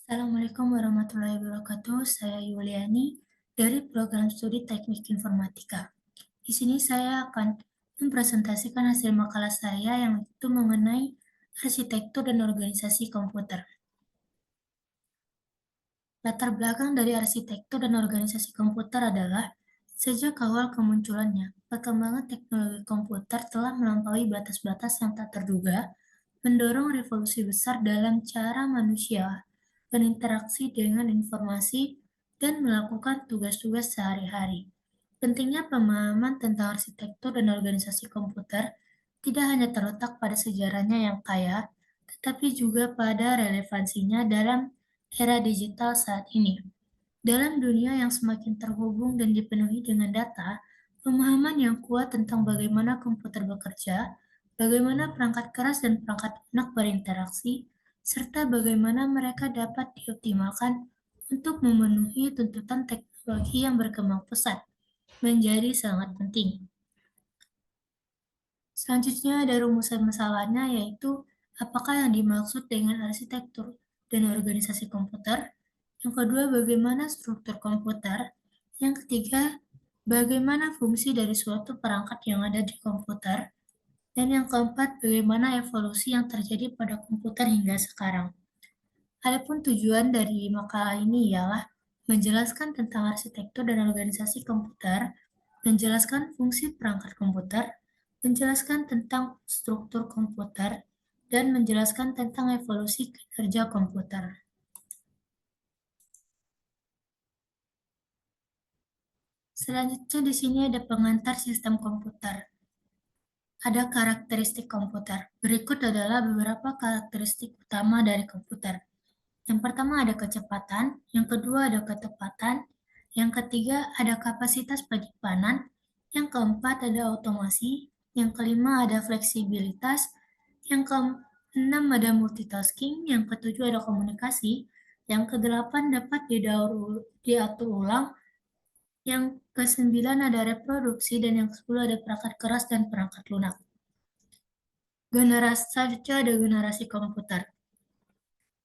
Assalamualaikum warahmatullahi wabarakatuh. Saya Yuliani dari program studi Teknik Informatika. Di sini saya akan mempresentasikan hasil makalah saya yang itu mengenai arsitektur dan organisasi komputer. Latar belakang dari arsitektur dan organisasi komputer adalah sejak awal kemunculannya, perkembangan teknologi komputer telah melampaui batas-batas yang tak terduga, mendorong revolusi besar dalam cara manusia berinteraksi dengan informasi dan melakukan tugas-tugas sehari-hari. Pentingnya pemahaman tentang arsitektur dan organisasi komputer tidak hanya terletak pada sejarahnya yang kaya, tetapi juga pada relevansinya dalam era digital saat ini. Dalam dunia yang semakin terhubung dan dipenuhi dengan data, pemahaman yang kuat tentang bagaimana komputer bekerja, bagaimana perangkat keras dan perangkat lunak berinteraksi, serta bagaimana mereka dapat dioptimalkan untuk memenuhi tuntutan teknologi yang berkembang pesat, menjadi sangat penting. Selanjutnya ada rumusan masalahnya, yaitu apakah yang dimaksud dengan arsitektur dan organisasi komputer. Yang kedua, bagaimana struktur komputer. Yang ketiga, bagaimana fungsi dari suatu perangkat yang ada di komputer. Dan yang keempat, bagaimana evolusi yang terjadi pada komputer hingga sekarang. Adapun tujuan dari makalah ini ialah menjelaskan tentang arsitektur dan organisasi komputer, menjelaskan fungsi perangkat komputer, menjelaskan tentang struktur komputer, dan menjelaskan tentang evolusi kinerja komputer. Selanjutnya di sini ada pengantar sistem komputer. Ada karakteristik komputer. Berikut adalah beberapa karakteristik utama dari komputer. Yang pertama ada kecepatan, yang kedua ada ketepatan, yang ketiga ada kapasitas penyimpanan, yang keempat ada otomasi, yang kelima ada fleksibilitas, yang keenam ada multitasking, yang ketujuh ada komunikasi, yang kedelapan dapat diatur ulang, yang kesembilan ada reproduksi, dan yang kesepuluh ada perangkat keras dan perangkat lunak. Generasi selanjutnya ada generasi komputer.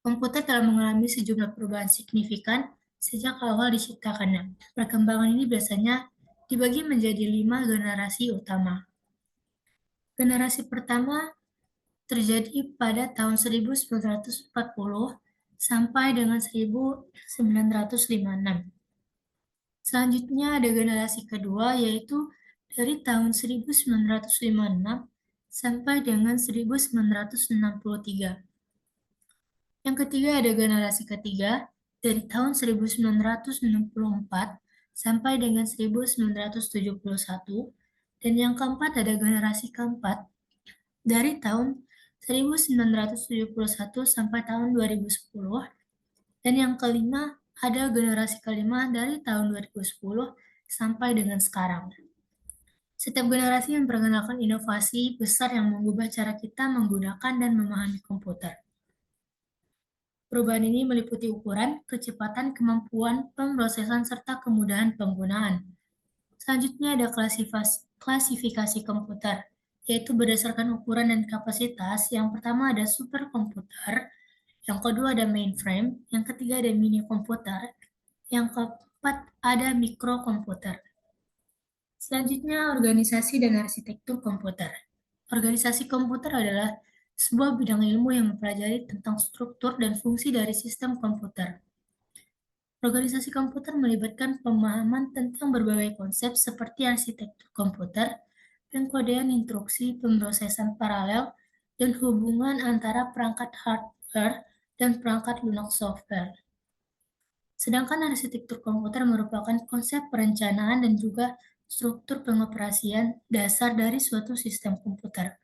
Komputer telah mengalami sejumlah perubahan signifikan sejak awal diciptakannya. Perkembangan ini biasanya dibagi menjadi 5 generasi utama. Generasi pertama terjadi pada tahun 1940 sampai dengan 1956. Selanjutnya ada generasi kedua, yaitu dari tahun 1956 sampai dengan 1963. Yang ketiga ada generasi ketiga, dari tahun 1964 sampai dengan 1971. Dan yang keempat ada generasi keempat, dari tahun 1971 sampai tahun 2010. Dan yang kelima ada generasi kelima dari tahun 2010 sampai dengan sekarang. Setiap generasi memperkenalkan inovasi besar yang mengubah cara kita menggunakan dan memahami komputer. Perubahan ini meliputi ukuran, kecepatan, kemampuan pemrosesan, serta kemudahan penggunaan. Selanjutnya ada klasifikasi komputer, yaitu berdasarkan ukuran dan kapasitas. Yang pertama ada superkomputer, yang kedua ada mainframe, yang ketiga ada mini komputer, yang keempat ada mikrokomputer. Selanjutnya organisasi dan arsitektur komputer. Organisasi komputer adalah sebuah bidang ilmu yang mempelajari tentang struktur dan fungsi dari sistem komputer. Organisasi komputer melibatkan pemahaman tentang berbagai konsep seperti arsitektur komputer, pengkodean instruksi, pemrosesan paralel, dan hubungan antara perangkat hardware dan perangkat lunak software. Sedangkan arsitektur komputer merupakan konsep perencanaan dan juga struktur pengoperasian dasar dari suatu sistem komputer.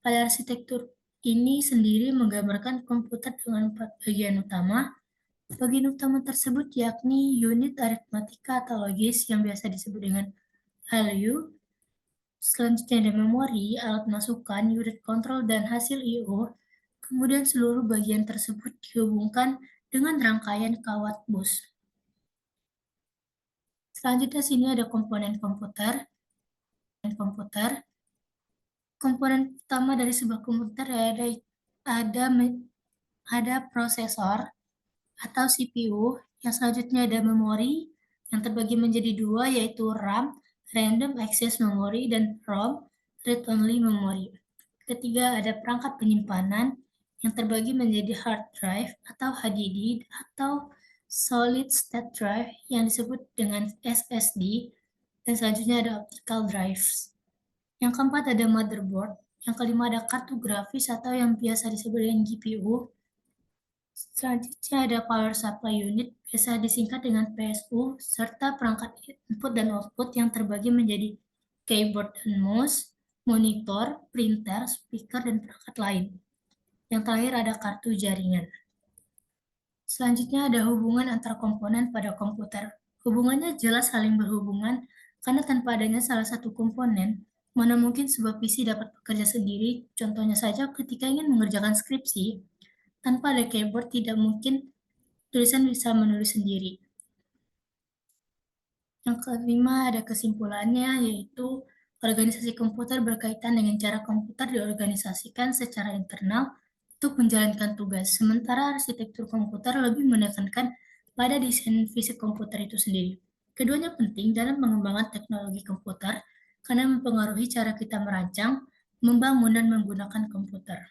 Pada arsitektur ini sendiri menggambarkan komputer dengan 4 bagian utama. Bagian utama tersebut yakni unit aritmatika atau logis yang biasa disebut dengan ALU. Selanjutnya ada memori, alat masukan, unit kontrol, dan hasil I/O. Kemudian seluruh bagian tersebut dihubungkan dengan rangkaian kawat bus. Selanjutnya sini ada komponen komputer. Komponen utama dari sebuah komputer ada prosesor, atau CPU. Yang selanjutnya ada memori yang terbagi menjadi dua, yaitu RAM, Random Access Memory, dan ROM, Read Only Memory. Ketiga ada perangkat penyimpanan yang terbagi menjadi hard drive atau HDD atau solid state drive yang disebut dengan SSD, dan selanjutnya ada optical drives. Yang keempat ada motherboard, yang kelima ada kartu grafis atau yang biasa disebut dengan GPU. Selanjutnya ada power supply unit, biasa disingkat dengan PSU, serta perangkat input dan output yang terbagi menjadi keyboard dan mouse, monitor, printer, speaker, dan perangkat lain. Yang terakhir ada kartu jaringan. Selanjutnya ada hubungan antar komponen pada komputer. Hubungannya jelas saling berhubungan karena tanpa adanya salah satu komponen, mana mungkin sebuah PC dapat bekerja sendiri. Contohnya saja ketika ingin mengerjakan skripsi, tanpa ada keyboard tidak mungkin tulisan bisa menulis sendiri. Yang kelima ada kesimpulannya, yaitu organisasi komputer berkaitan dengan cara komputer diorganisasikan secara internal untuk menjalankan tugas, sementara arsitektur komputer lebih menekankan pada desain fisik komputer itu sendiri. Keduanya penting dalam pengembangan teknologi komputer karena mempengaruhi cara kita merancang, membangun, dan menggunakan komputer.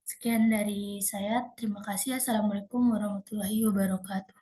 Sekian dari saya. Terima kasih. Assalamualaikum warahmatullahi wabarakatuh.